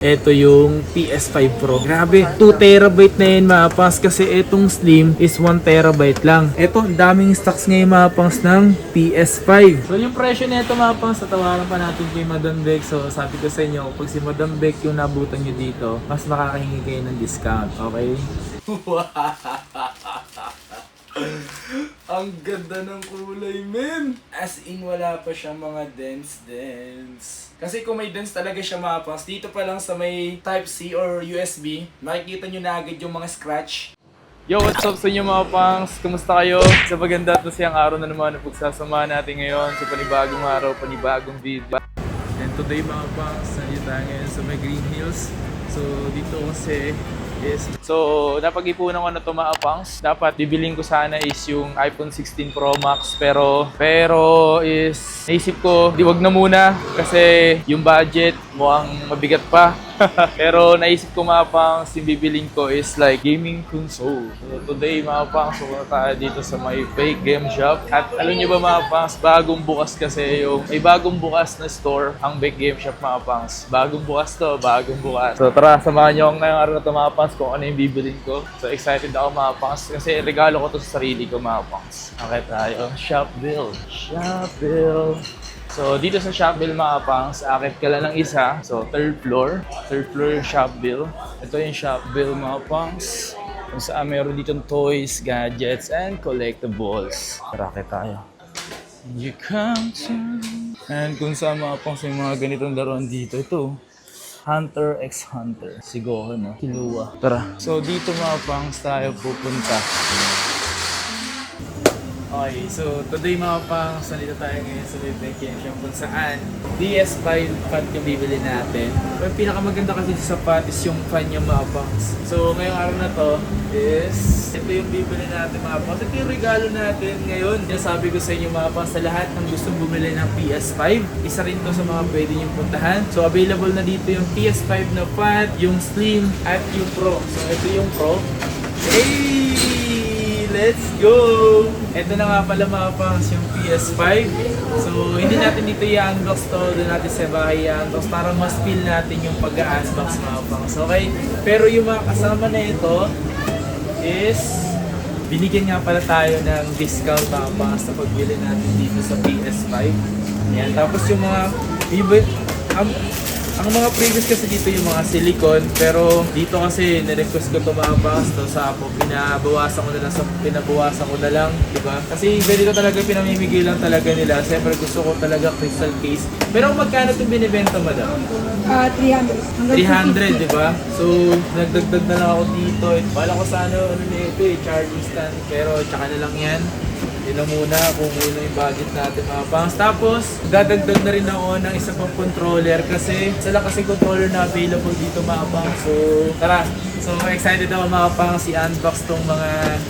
Ito yung PS5 Pro. Grabe, 2TB na yun mga pangs kasi itong Slim is 1TB lang. Ito, ang daming stocks ngayon mga pangs ng PS5. So yung presyo nito mga pangs, tatawaran pa natin kay Madam Beck. So sabi ko sa inyo, pag si Madam Beck yung nabutan nyo dito, mas makakahingi kayo ng discount, okay? Ang ganda ng kulay, men! As in, wala pa siyang mga dents. Kasi kung may dents talaga siya mapas, dito pa lang sa may Type-C or USB, makikita nyo na agad yung mga scratch. Yo, what's up sa inyo mga pangs? Kumusta kayo? Sa maganda at masayang araw na naman na pagsasamahan natin ngayon sa panibagong araw, panibagong video. And today mga pangs, nandito tayo ngayon sa may Green Hills. So dito kasi So, napag-ipunan ko na ito mga pangs. Dapat bibiling ko sana is yung iPhone 16 Pro Max. Pero is naisip ko, wag na muna kasi yung budget mukhang mabigat pa. Pero naisip ko mga pangs, yung bibiling ko is like gaming console. So, today mga pangs, pumunta tayo dito sa may fake game shop. At alam nyo ba mga pangs, bagong bukas kasi yung may bagong bukas na store ang fake game shop mga pangs. Bagong bukas to, bagong bukas. So tara, samahan nyo akong ngayong araw na ito mga pangs kung ano yung bibilin ko. So excited ako mga pangs kasi regalo ko to sa sarili ko mga pangs. Okay tayo, Shopville. So dito sa Shopville mga pangs, akit ka lang ng isa. So third floor yung Shopville. Ito yung Shopville mga pangs. Kung saan meron ditong toys, gadgets, and collectibles. Tara, akit tayo. You come to... And kung saan mga pangs yung mga ganitong laruan dito, ito Hunter x Hunter. Sigoho, no? Kilua. Tara. So, dito mga pangs tayo pupunta. Okay, so today mga pangs, nandito tayo ngayon sa Big Shop kung saan DS5 fan yung bibili natin. Yung pinakamaganda kasi sa fan is yung fan yung mga pangs. So, ngayong araw na to is ito yung bibili natin mga pangs. Ito yung regalo natin ngayon. Sabi ko sa inyo mga pangs, sa lahat ng gustong bumili ng PS5, isa rin to sa mga pwede niyong puntahan. So, available na dito yung PS5 na fan, yung Slim, at yung Pro. So, ito yung Pro. Hey! Let's go! Ito na nga pala mga pangs yung PS5. So, hindi natin dito i-unbox to. Doon natin sa bahay i-unbox para mas feel natin yung pag-unbox mga pangs. Okay? Pero yung mga kasama na ito is binigyan nga pala tayo ng discount mga pangs sa pagbili natin dito sa PS5. Ayan. Tapos yung mga ang mga previous kasi dito yung mga silicone, pero dito kasi nirequest ko ito mga pangs to sa Apo, pinabawasan ko na lang, diba? Kasi ganito talaga pinamimigay lang talaga nila. Siyempre gusto ko talaga crystal case. Pero magkano itong binibenta, madam? 300. 300, diba? So, nagdagdag na lang ako dito. Bala ko sa ano nito charging stand, pero tsaka na lang yan. Yun na muna kung ano yung budget natin mga pangs. Tapos, dadagdag na rin ako ng isa pang controller kasi sila kasi controller na available dito mga pangs. So, tara! So, excited ako mga pangs i-unbox tong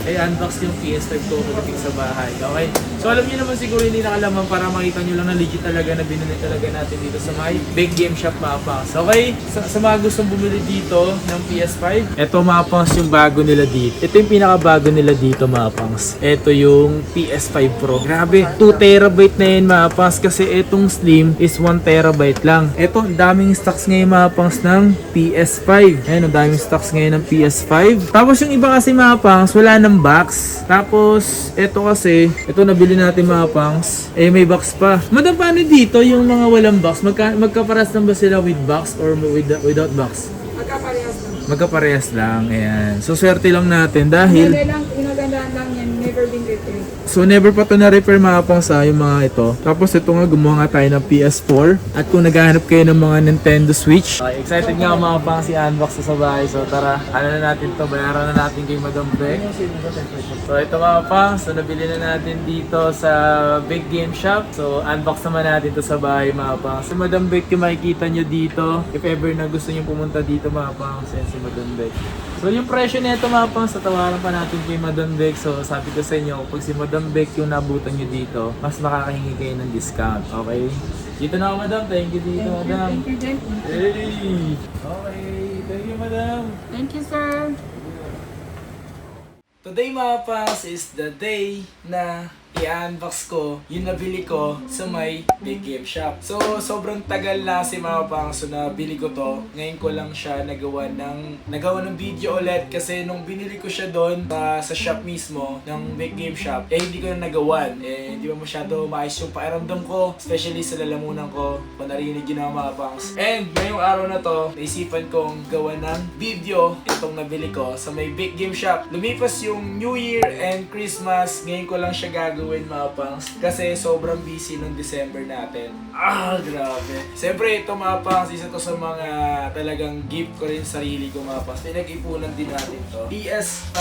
unbox yung PS5 ko pagdating sa bahay. Okay? So, alam niyo naman siguro hindi nakalaman para makita nyo lang na legit talaga na binili talaga natin dito sa my big game shop mga pangs. Okay? Sa mga gustong bumili dito ng PS5, ito mga pangs yung bago nila dito. Ito yung pinakabago nila dito mga pangs. Ito yung PS5 Pro. Grabe, 2TB na yun mga pangs kasi itong Slim is 1TB lang. Ito, ang daming stocks ngayon mga pangs ng PS5. Ayan, ang daming stocks ngayon ng PS5. Tapos yung iba kasi mga pangs, wala ng box. Tapos, ito kasi, ito nabili natin mga pangs, may box pa. Madam, paano dito yung mga walang box? Magkaparas lang ba sila with box or without box? Magkaparehas lang. Magkaparehas lang, ayan. So, swerte lang natin dahil Inagandaan lang yan, never been repaired. so, never pa ito na-repair mga pangs yung mga ito. Tapos, ito nga, gumawa nga tayo ng PS4. At kung naghahanap kayo ng mga Nintendo Switch. Okay, excited nga mga pangs i-unbox sa bahay. So, tara, ano na natin to bayaran na natin kay Madam Beck. So, ito mga pangs, so, nabili na natin dito sa Big Game Shop. So, unbox naman natin to sa bahay mga pangs. Si Madam Beck yung makikita nyo dito. If ever na gusto nyo pumunta dito mga pangs, yan si Madam Beck. So, yung presyo nito mga pangs, tatawaran pa natin kay Madam Beck. So, sabi ko sa inyo, pag si Madam Beck yung nabutan nyo dito, mas makakahingi kayo ng discount, okay? Dito na ako, Madam. Thank you dito, Madam. Thank you, Jen. Hey! Okay, thank you, Madam. Thank you, sir. Today mga pangs is the day na i-unbox ko yung nabili ko sa may Big Game Shop. So, sobrang tagal na si mga pangs. So, nabili ko to. Ngayon ko lang siya nagawa ng video ulit kasi nung binili ko siya doon sa shop mismo ng Big Game Shop, hindi ko na nagawan. Hindi ba masyado maayos yung pakiramdam ko, especially sa lalamunan ko, kung narinig yun ang mga pangs. And ngayong araw na to, naisipan kong gawa ng video itong nabili ko sa may Big Game Shop. Lumipas yung New Year and Christmas, ngayon ko lang siya gagawin mga pangs kasi sobrang busy ng December natin. Grabe. Siyempre ito mga pangs, isa to sa mga talagang gift ko rin sa sarili ko mga pangs. Pinag-ipunan din natin to. PS5,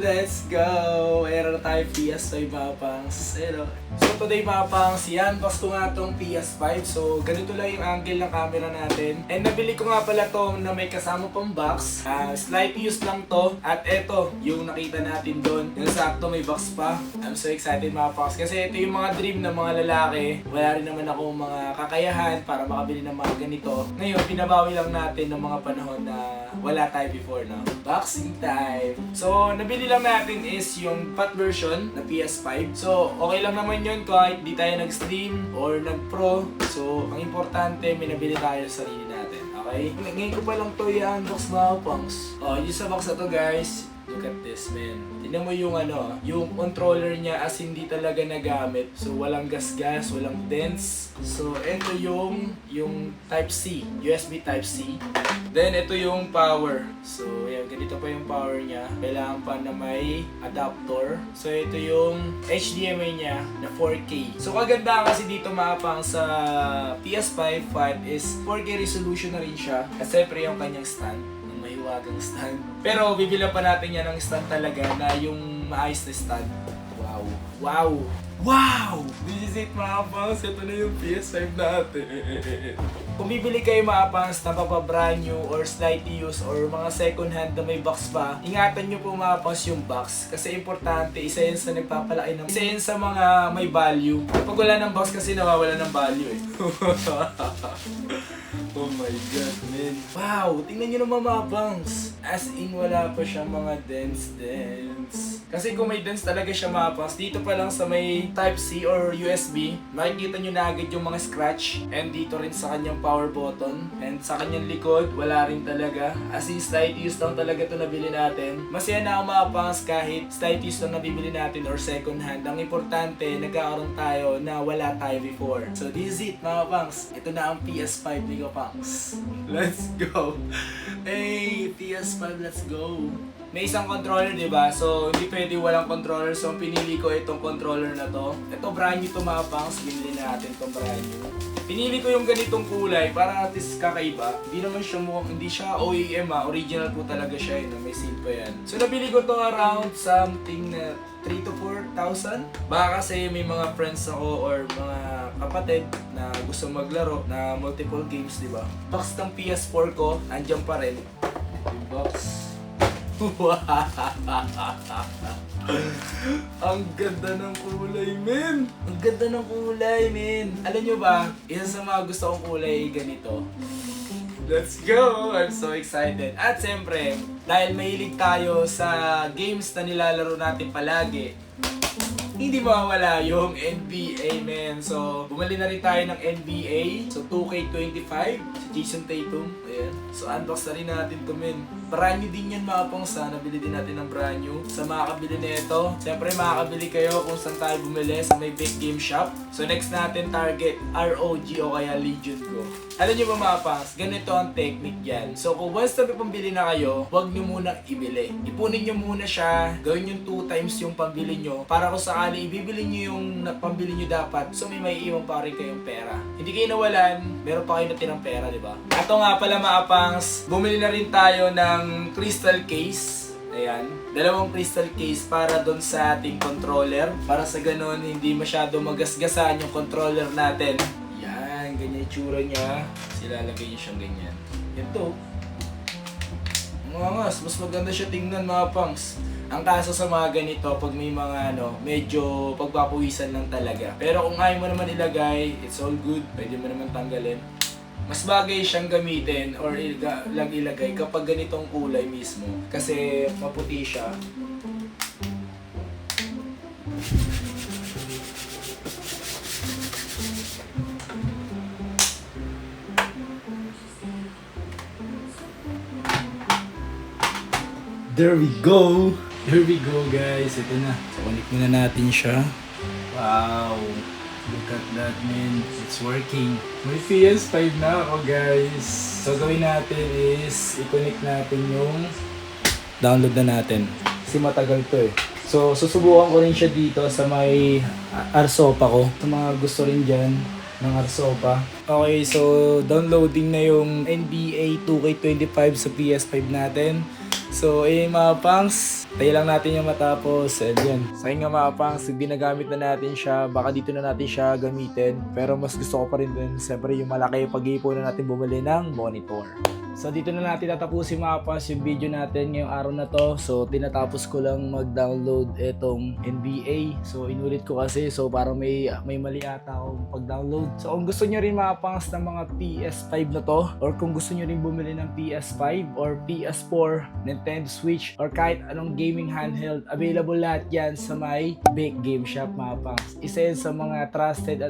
let's go! Era na tayo PS5 mga pangs. Hello. So today mga pangs, i-unbox ko nga tong PS5. So ganito lang yung angle ng camera natin. And nabili ko nga pala to na may kasama pang box. Slight use lang to. At eto, yung nakita natin doon. Yung sakto may box pa. I'm so excited mga pangs. Kasi ito yung mga dream ng mga lalaki. Wala rin naman ako mga kakayahan para makabili ng mga ganito. Ngayon, pinabawi lang natin ng mga panahon na wala tayo before, no? Boxing time! So, nabili lang natin is yung fat version na PS5. So, okay lang naman yun kahit di tayo nag-stream or nag-pro. So, ang importante, may nabili tayo sa sarili natin. Okay? Ngayon ko pa lang to i-unbox mga pangs. Yung sa box na to guys, look at this, man. Tignan mo yung yung controller niya as hindi talaga nagamit. So, walang gasgas, walang dents. So, ito yung Type-C, USB Type-C. Then, ito yung power. So, yan, ganito pa yung power niya. Kailangan pa na may adapter. So, ito yung HDMI niya na 4K. So, kaganda kasi dito mapang sa PS5 is 4K resolution na rin siya. At syempre yung kanyang stand. Mahiwagang stand. Pero bibilan pa natin yan ng stand talaga na yung maayos na stand. Wow! Wow! Wow! This is it mga pangs. Ito na yung PS5 natin. Kung bibili kayo mga pangs na papabrand new or slightly used or mga second hand na may box pa, ingatan nyo po mga pangs yung box. Kasi importante, isa yun sa nagpapalaki ng isa yun sa mga may value. Kapag wala ng box kasi nawawala ng value eh. Oh my god, man. Wow! Tingnan nyo naman mga pangs. As in, wala pa siyang mga dents. Kasi kung may dents talaga siya mga pangs, dito pa lang sa may Type-C or USB, makikita nyo na agad yung mga scratch. And dito rin sa kanyang power button. And sa kanyang likod, wala rin talaga. As in, slight use lang talaga ito nabili natin. Masaya na ako mga pangs kahit slight use lang nabibili natin or second hand. Ang importante, nagkakaroon tayo na wala tayo before. So this is it mga pangs. Ito na ang PS5 ni Pangs. Let's go! Hey, PS5, let's go! May isang controller, di ba? So, hindi pwede walang controller. So, pinili ko itong controller na to. Ito, brand new to mga pangs. Binili natin itong brand new. Pinili ko yung ganitong kulay para at least kakaiba. Hindi naman siya hindi siya OEM original po talaga siya yun. May seal pa yan. So, nabili ko to around something na 3,000 to 4,000. Baka kasi may mga friends ako or mga kapatid na gusto maglaro na multiple games, di ba? Box ng PS4 ko, andyan pa rin. Yung box. Ang ganda ng kulay, men! Ang ganda ng kulay, men! Alam nyo ba, isa sa mga gusto kong kulay ganito. Let's go! I'm so excited. At siyempre, dahil mahilig tayo sa games na nilalaro natin palagi, hindi mawawala yung NBA, men. So, bumali na rin tayo ng NBA. So, 2K25, si Jason Tatum. Ayan. So, unbox na rin natin to, men. Brand new din yan mga pangsa. Nabili din natin ng brand new. Sa makakabili nito, siyempre makakabili kayo kung saan tayo bumili sa may Big Game Shop. So, next natin target ROG o kaya Legion ko. Alam nyo ba mga pangs, ganito ang technique yan. So, kung once na pambili na kayo, huwag nyo munang ibili. Ipunin nyo muna siya, gawin yung 2 times yung pambili nyo para kung sakali ibibili nyo yung pambili nyo dapat, so may iwan pa rin kayong pera. Hindi kayo nawalan, meron pa kayo natirang pera, di ba? Ato nga pala mga pangs, bumili na rin tayo ng crystal case. Ayan, 2 crystal case para doon sa ating controller. Para sa ganun, hindi masyado magasgasan yung controller natin. Yan, ganyan yung tsura niya. Silalagay niyo siyang ganyan. Ito. Mas maganda siya tingnan mga pangs. Ang kaso sa mga ganito, pag may mga medyo pagpapawisan lang talaga. Pero kung ayaw mo naman ilagay, it's all good. Pwede mo naman tanggalin. Mas bagay siyang gamitin or ilagay kapag ganitong kulay mismo. Kasi maputi siya. There we go! There we go guys, ito na. Connect muna natin siya. Wow! Look at that man, it's working. May PS5 na ako guys. So gawin natin is, i-connect natin yung download na natin. Kasi matagal to eh. So susubukan ko rin siya dito sa may Arsopa ko. Sa mga gusto rin dyan ng Arsopa. Okay, so downloading na yung NBA 2K25 sa PS5 natin. So, mga pangs, tayo lang natin yung matapos. And yan, sa akin nga mga pangs, ginagamit na natin siya. Baka dito na natin siya gamitin. Pero mas gusto ko pa rin din, siyempre yung malaki pag-iipon na natin bumili ng monitor. So dito na natin tatapusin mga pangs yung video natin ngayong araw na to. So tinatapos ko lang mag-download itong NBA. So inulit ko kasi, so parang may mali ata akong pag-download. So kung gusto nyo rin mga pangs ng mga PS5 na to, or kung gusto nyo rin bumili ng PS5 or PS4, Nintendo Switch, or kahit anong gaming handheld, available lahat yan sa may Big Game Shop mga pangs. Isa yan sa mga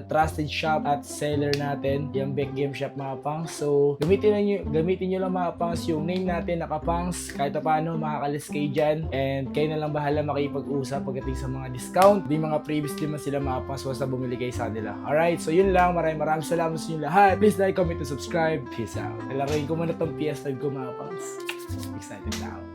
trusted shop at seller natin, yung Big Game Shop mga pangs. So gamitin nyo lang mga pangs yung name natin, nakapangs, kahit paano makakalis kayo dyan, and kayo na lang bahala makipag-usap pagdating sa mga discount. Di mga previous din man sila mga pangs, basta bumili kayo sa nila. Alright, so yun lang, maraming salamat sa inyo lahat. Please like, comment, and subscribe. Peace out. Nalaroin ko muna tong PS5 ko mga pangs. Excited na ako.